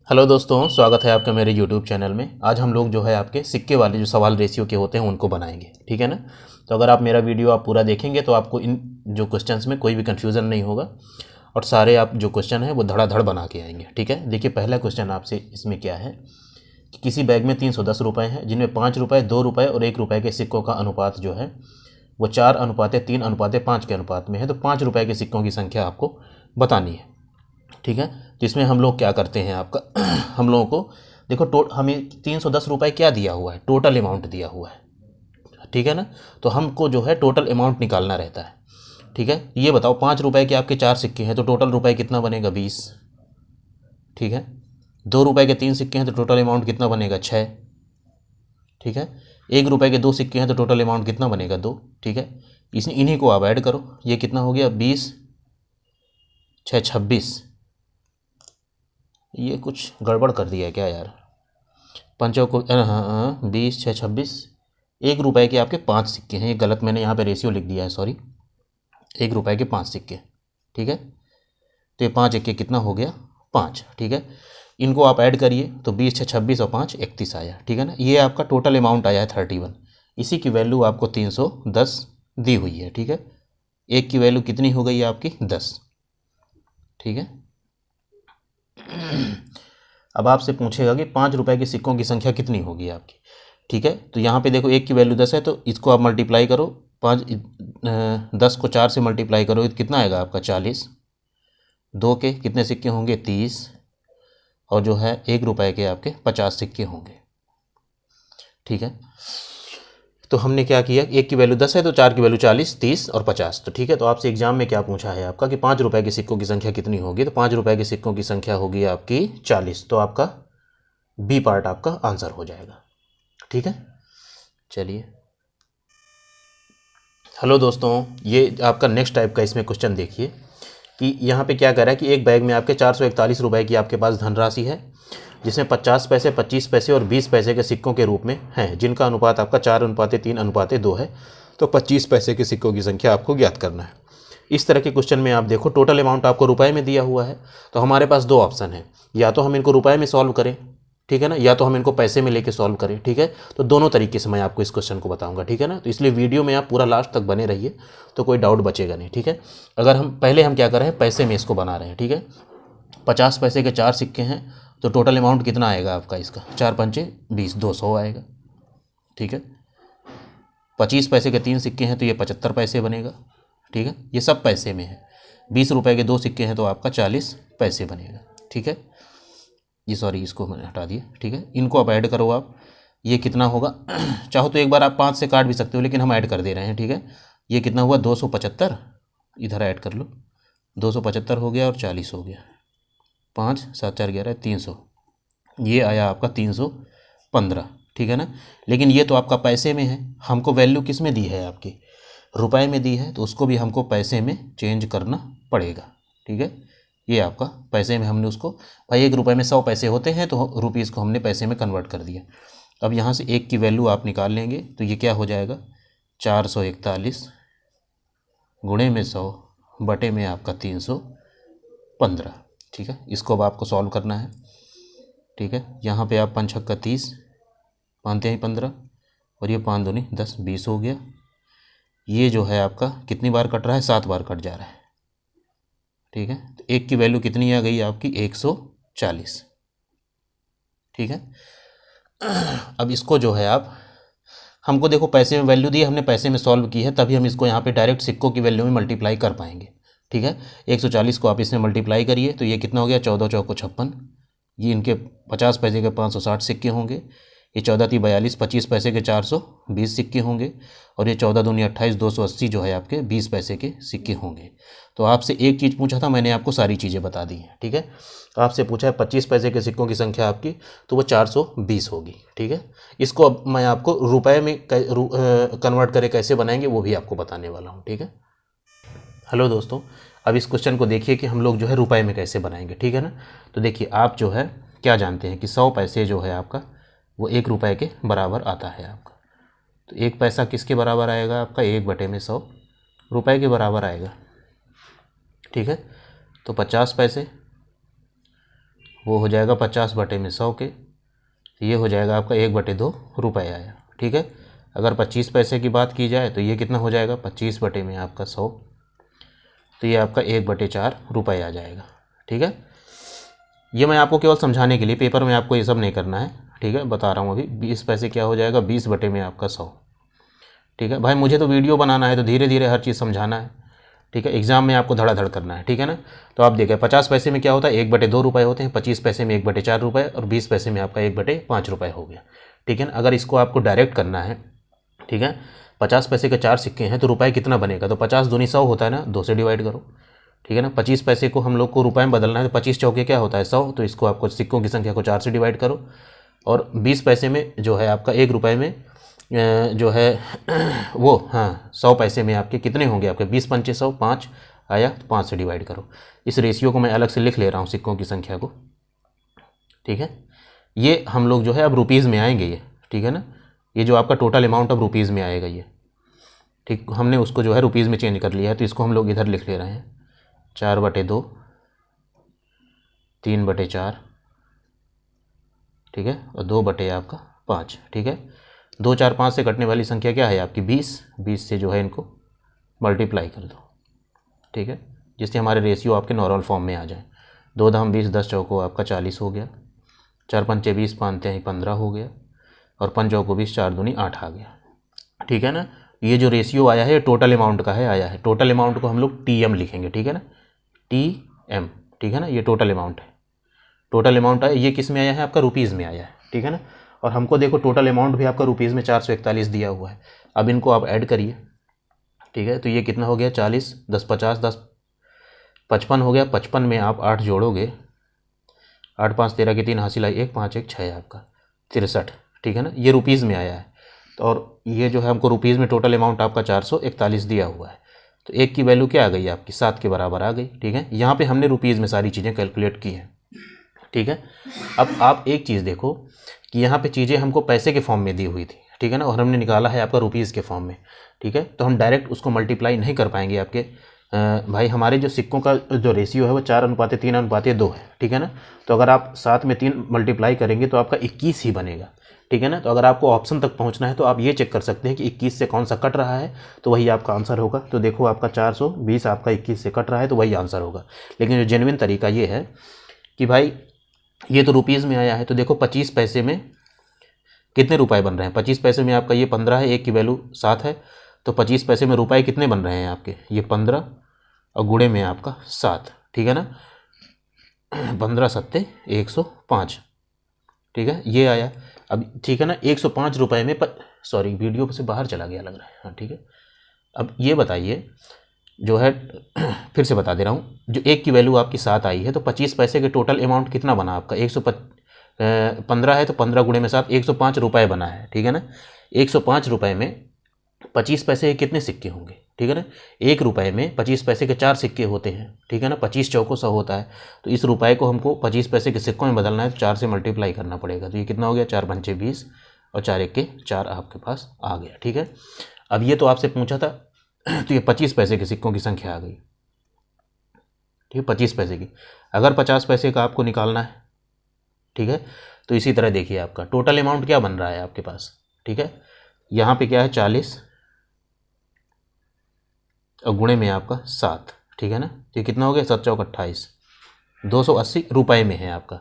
Hello दोस्तों, स्वागत है आपका मेरे यूट्यूब चैनल में। आज हम लोग जो है आपके सिक्के वाले जो सवाल रेशियो के होते हैं उनको बनाएंगे, ठीक है ना। तो अगर आप मेरा वीडियो आप पूरा देखेंगे तो आपको इन जो क्वेश्चंस में कोई भी कन्फ्यूज़न नहीं होगा और सारे आप जो क्वेश्चन हैं वो धड़ाधड़ बना के आएंगे, ठीक है। देखिए, पहला क्वेश्चन आपसे इसमें क्या है कि किसी बैग में 310 रुपये हैं जिनमें 5 रुपये, 2 रुपये और 1 रुपये के सिक्कों का अनुपात जो है वो 4:3:5 के अनुपात में है। तो 5 रुपये के सिक्कों की संख्या आपको बतानी है, ठीक है। तो इसमें हम लोग क्या करते हैं आपका हम लोगों को देखो, हमें 310 रुपये क्या दिया हुआ है, टोटल अमाउंट दिया हुआ है, ठीक है ना। तो हमको जो है टोटल अमाउंट निकालना रहता है, ठीक है। ये बताओ, 5 रुपये के आपके 4 सिक्के हैं तो टोटल रुपये कितना बनेगा, 20, ठीक है। 2 रुपये के 3 सिक्के हैं तो टोटल अमाउंट कितना बनेगा, 6, ठीक है। 1 रुपये के 2 सिक्के हैं तो टोटल अमाउंट कितना बनेगा, 2, ठीक है। इन्हीं को आप ऐड करो, ये कितना हो गया, 20, 6, 26। ये कुछ गड़बड़ कर दिया है क्या यार, पंचों को, हाँ, 20, 6, 26। 1 रुपये के आपके 5 सिक्के हैं, ये गलत मैंने यहाँ पे रेशियो लिख दिया है, सॉरी। 1 रुपये के 5 सिक्के, ठीक है। तो ये 5 1 कितना हो गया, 5, ठीक है। इनको आप ऐड करिए तो 20, 6, 26 और 5 31 आया, ठीक है ना। ये आपका टोटल अमाउंट आया है 31। इसी की वैल्यू आपको 310 दी हुई है, ठीक है। एक की वैल्यू कितनी हो गई आपकी, 10, ठीक है। अब आपसे पूछेगा कि 5 रुपये के सिक्कों की संख्या कितनी होगी आपकी, ठीक है। तो यहाँ पे देखो, एक की वैल्यू 10 है तो इसको आप मल्टीप्लाई करो, 10 को 4 से मल्टीप्लाई करो तो कितना आएगा आपका, 40। 2 के कितने सिक्के होंगे, 30, और जो है 1 रुपये के आपके 50 सिक्के होंगे, ठीक है। तो हमने क्या किया, एक की वैल्यू 10 है तो 4 की वैल्यू 40, 30 और 50, तो ठीक है। तो आपसे एग्जाम में क्या पूछा है आपका कि 5 रुपये के सिक्कों की संख्या कितनी होगी, तो 5 रुपये के सिक्कों की संख्या होगी आपकी 40। तो आपका बी पार्ट आपका आंसर हो जाएगा, ठीक है। चलिए, हेलो दोस्तों, ये आपका नेक्स्ट टाइप का इसमें क्वेश्चन देखिए कि यहाँ पे क्या कह रहा है कि एक बैग में आपके 441 रुपये की आपके पास धनराशि है जिसमें 50 पैसे, 25 पैसे और 20 पैसे के सिक्कों के रूप में हैं, जिनका अनुपात आपका 4:3:2 है। तो 25 पैसे के सिक्कों की संख्या आपको ज्ञात करना है। इस तरह के क्वेश्चन में आप देखो, टोटल अमाउंट आपको रुपए में दिया हुआ है, तो हमारे पास दो ऑप्शन है, या तो हम इनको रुपए में सॉल्व करें, ठीक है ना, या तो हम इनको पैसे में लेके सॉल्व करें, ठीक है। तो दोनों तरीके से मैं आपको इस क्वेश्चन को बताऊंगा, ठीक है ना। तो इसलिए वीडियो में आप पूरा लास्ट तक बने रहिए तो कोई डाउट बचेगा नहीं, ठीक है। अगर हम क्या कर रहे हैं, पैसे में इसको बना रहे हैं, ठीक है। 50 पैसे के 4 सिक्के हैं तो टोटल अमाउंट कितना आएगा आपका इसका, 4 पंचे 20, 200 आएगा, ठीक है। 25 पैसे के 3 सिक्के हैं तो ये 75 पैसे बनेगा, ठीक है। ये सब पैसे में है। 20 रुपये के 2 सिक्के हैं तो आपका 40 पैसे बनेगा, ठीक है। ये सॉरी, इसको मैंने हटा दिया, ठीक है। इनको आप ऐड करो आप, ये कितना होगा चाहो तो एक बार आप 5 से काट भी सकते हो, लेकिन हम ऐड कर दे रहे हैं, ठीक है। ये कितना हुआ, 275, इधर ऐड कर लो, 275 हो गया और 40 हो गया, 5 7 4 11 300, ये आया आपका 315, ठीक है ना। लेकिन ये तो आपका पैसे में है, हमको वैल्यू किस में दी है आपकी, रुपए में दी है, तो उसको भी हमको पैसे में चेंज करना पड़ेगा, ठीक है। ये आपका पैसे में हमने उसको, भाई 1 रुपये में 100 पैसे होते हैं तो रुपीज़ को हमने पैसे में कन्वर्ट कर दिया। अब यहाँ से 1 की वैल्यू आप निकाल लेंगे तो ये क्या हो जाएगा, 441 गुणे में 100 बटे में आपका 315, ठीक है। इसको अब आपको सॉल्व करना है, ठीक है। यहाँ पे आप 5 छक्का 30, 5 तिहाई 15 और ये 5 दूनी 10, 20 हो गया। ये जो है आपका कितनी बार कट रहा है, 7 बार कट जा रहा है, ठीक है। तो 1 की वैल्यू कितनी आ गई आपकी, 140, ठीक है। अब इसको जो है आप, हमको देखो पैसे में वैल्यू दी है, हमने पैसे में सॉल्व की है, तभी हम इसको यहाँ पे डायरेक्ट सिक्कों की वैल्यू में मल्टीप्लाई कर पाएंगे, ठीक है। 140 को आप इसमें मल्टीप्लाई करिए तो ये कितना हो गया, 14 चौको 56, ये इनके 50 पैसे के 560 सिक्के होंगे, ये 14 × 42, 25 पैसे के 420 सिक्के होंगे, और ये 14 दूनी 28, 280 जो है आपके 20 पैसे के सिक्के होंगे। तो आपसे एक चीज़ पूछा था, मैंने आपको सारी चीज़ें बता दी हैं, ठीक है। तो आपसे पूछा है 25 पैसे के सिक्कों की संख्या आपकी, तो वो 420 होगी, ठीक है। इसको अब मैं आपको रुपए में कन्वर्ट करके कैसे बनाएंगे वो भी आपको बताने वाला हूँ, ठीक है। हेलो दोस्तों, अब इस क्वेश्चन को देखिए कि हम लोग जो है रुपए में कैसे बनाएंगे, ठीक है ना। तो देखिए, आप जो है क्या जानते हैं कि 100 पैसे जो है आपका वो 1 रुपये के बराबर आता है आपका। तो 1 पैसा किसके बराबर आएगा आपका, 1/100 रुपये के बराबर आएगा, ठीक है। तो 50 पैसे वो हो जाएगा 50/100 के, तो ये हो जाएगा आपका 1/2 रुपये आया। ठीक है, अगर 25 पैसे की बात की जाए तो ये कितना हो जाएगा 25 बटे में आपका 100, तो ये आपका 1/4 रुपये आ जाएगा। ठीक है, ये मैं आपको केवल समझाने के लिए, पेपर में आपको ये सब नहीं करना है। ठीक है, बता रहा हूँ अभी। 20 पैसे क्या हो जाएगा 20 बटे में आपका 100। ठीक है भाई, मुझे तो वीडियो बनाना है तो धीरे धीरे हर चीज़ समझाना है। ठीक है, एग्जाम में आपको धड़ाधड़ करना है। ठीक है ना, तो आप देखिए 50 पैसे में क्या होता है 1/2 रुपये होते हैं, 25 पैसे में 1/4 रुपये, और 20 पैसे में आपका 1/5 रुपये हो गया। ठीक है ना, अगर इसको आपको डायरेक्ट करना है, ठीक है, 50 पैसे के 4 सिक्के हैं तो रुपये कितना बनेगा, तो 50 दूनी 100 होता है ना, 2 से डिवाइड करो। ठीक है ना, 25 पैसे को हम लोग को रुपये में बदलना है तो 25 चौके क्या होता है 100, तो इसको आपको सिक्कों की संख्या को 4 से डिवाइड करो। और 20 पैसे में जो है आपका 1 रुपये में जो है वो 100 पैसे में आपके कितने होंगे, आपके 20 पंचे 100, 5 आया तो 5 से डिवाइड करो। इस रेशियो को मैं अलग से लिख ले रहा हूँ सिक्कों की संख्या को। ठीक है, ये हम लोग जो है अब रुपीज़ में आएंगे ये। ठीक है ना, ये जो आपका टोटल अमाउंट अब रुपीज़ में आएगा ये। ठीक, हमने उसको जो है रुपीज़ में चेंज कर लिया है, तो इसको हम लोग इधर लिख ले रहे हैं 4/2, 3/4, ठीक है, और 2 आपका 5। ठीक है, 2, 4, 5 से कटने वाली संख्या क्या है आपकी 20। 20 से जो है इनको मल्टीप्लाई कर दो। ठीक है, जिससे हमारे रेशियो आपके नॉर्मल फॉर्म में आ जाए। 2 दाम 20, 10 चौको आपका 40 हो गया, 4 पंचे 20, 5 तिहाई 15 हो गया, और 5 चौको 20, 4 दूनी 8 आ गया। ठीक है ना, ये जो रेशियो आया है टोटल अमाउंट का है आया है। टोटल अमाउंट को हम लोग TM लिखेंगे। ठीक है ना, TM। ठीक है ना, ये टोटल अमाउंट है। टोटल अमाउंट है ये किस में आया है आपका रुपीज़ में आया है। ठीक है ना, और हमको देखो टोटल अमाउंट भी आपका रुपीज़ में 441 दिया हुआ है। अब इनको आप ऐड करिए। ठीक है, तो ये कितना हो गया 40, 10 50, 10 55 हो गया। 55 में आप 8 जोड़ोगे, 8 5 13 की 3 हासिल आई 1, 5 1 6 आपका 63। ठीक है ना, ये रुपीज़ में आया है। तो और ये जो है हमको रुपीज़ में टोटल अमाउंट आपका 441 दिया हुआ है, तो एक की वैल्यू क्या आ गई आपकी 7 के बराबर आ गई। ठीक है, यहाँ पे हमने रुपीज़ में सारी चीज़ें कैलकुलेट की हैं। ठीक है, अब आप एक चीज़ देखो कि यहाँ पे चीज़ें हमको पैसे के फॉर्म में दी हुई थी। ठीक है ना, और हमने निकाला है आपका रुपीज़ के फॉर्म में। ठीक है, तो हम डायरेक्ट उसको मल्टीप्लाई नहीं कर पाएंगे आपके भाई। हमारे जो सिक्कों का जो रेशियो है वो 4:3:2 है। ठीक है ना, तो अगर आप 7 में 3 मल्टीप्लाई करेंगे तो आपका 21 ही बनेगा। ठीक है ना, तो अगर आपको ऑप्शन तक पहुंचना है तो आप ये चेक कर सकते हैं कि 21 से कौन सा कट रहा है, तो वही आपका आंसर होगा। तो देखो आपका 420 आपका 21 से कट रहा है, तो वही आंसर होगा। लेकिन जो जेन्युइन तरीका ये है कि भाई ये तो रुपीज़ में आया है, तो देखो 25 पैसे में कितने रुपए बन रहे हैं। 25 पैसे में आपका ये 15 है, एक की वैल्यू 7 है, तो 25 पैसे में रुपए कितने बन रहे हैं आपके, ये 15 और गुणे में आपका 7। ठीक है ना, 15 सत्ते 105। ठीक है, ये आया। अब ठीक है ना, 105 रुपये में सॉरी वीडियो से बाहर चला गया लग रहा है। हाँ ठीक है, अब ये बताइए जो है फिर से बता दे रहा हूँ, जो एक की वैल्यू आपकी 7 आई है, तो 25 पैसे के टोटल अमाउंट कितना बना आपका 115 है, तो 15 गुणे में 7 105 रुपये बना है। ठीक है ना, 105 रुपये में 25 पैसे के कितने सिक्के होंगे। ठीक है ना, 1 रुपये में 25 पैसे के 4 सिक्के होते हैं। ठीक है ना, 25 चौको 100 होता है, तो इस रुपये को हमको 25 पैसे के सिक्कों में बदलना है, तो 4 से मल्टीप्लाई करना पड़ेगा। तो ये कितना हो गया 4 पंचे 20 और 4 1 के 4 आपके पास आ गया। ठीक है, अब ये तो आपसे पूछा था, तो ये 25 पैसे के सिक्कों की संख्या आ गई। ठीक है, 25 पैसे की। अगर 50 पैसे का आपको निकालना है, ठीक है, तो इसी तरह देखिए आपका टोटल अमाउंट क्या बन रहा है आपके पास। ठीक है, यहाँ पे क्या है 40 और गुणे में आपका 7। ठीक है ना, तो ये कितना हो गया 7 चौक 28, 280 रुपये में है आपका।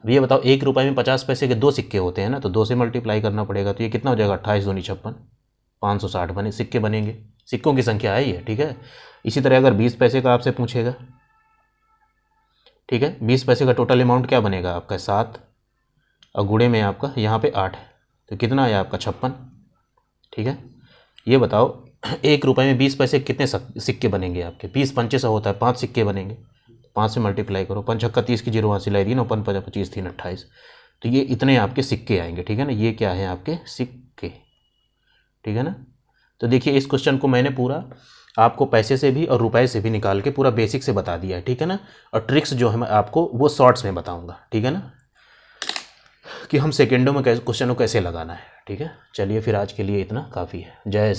अब ये बताओ 1 रुपये में 50 पैसे के 2 सिक्के होते हैं ना, तो 2 से मल्टीप्लाई करना पड़ेगा, तो ये कितना हो जाएगा 28 दूनी 56, 560 बने सिक्के बनेंगे। सिक्कों की संख्या है ये। ठीक है, इसी तरह अगर 20 पैसे का आपसे पूछेगा, ठीक है, 20 पैसे का टोटल अमाउंट क्या बनेगा आपका 7 और गुणे में आपका यहाँ पे 8 है, तो कितना आया आपका 56। ठीक है, ये बताओ 1 रुपये में 20 पैसे कितने सिक्के बनेंगे आपके, 20 पंचे 100 होता है, 5 सिक्के बनेंगे, 5 से मल्टीप्लाई करो, 5 छक्का 30 की 0 हासिल आई 3 और 5 25 3 28, तो ये इतने आपके सिक्के आएंगे। ठीक है ना, ये क्या है आपके सिक्के। ठीक है ना, तो देखिए इस क्वेश्चन को मैंने पूरा आपको पैसे से भी और रुपए से भी निकाल के पूरा बेसिक से बता दिया है। ठीक है ना, और ट्रिक्स जो है मैं आपको वो शॉर्ट्स में बताऊंगा। ठीक है ना, कि हम सेकेंडों में क्वेश्चन को कैसे लगाना है। ठीक है, चलिए फिर आज के लिए इतना काफ़ी है। जय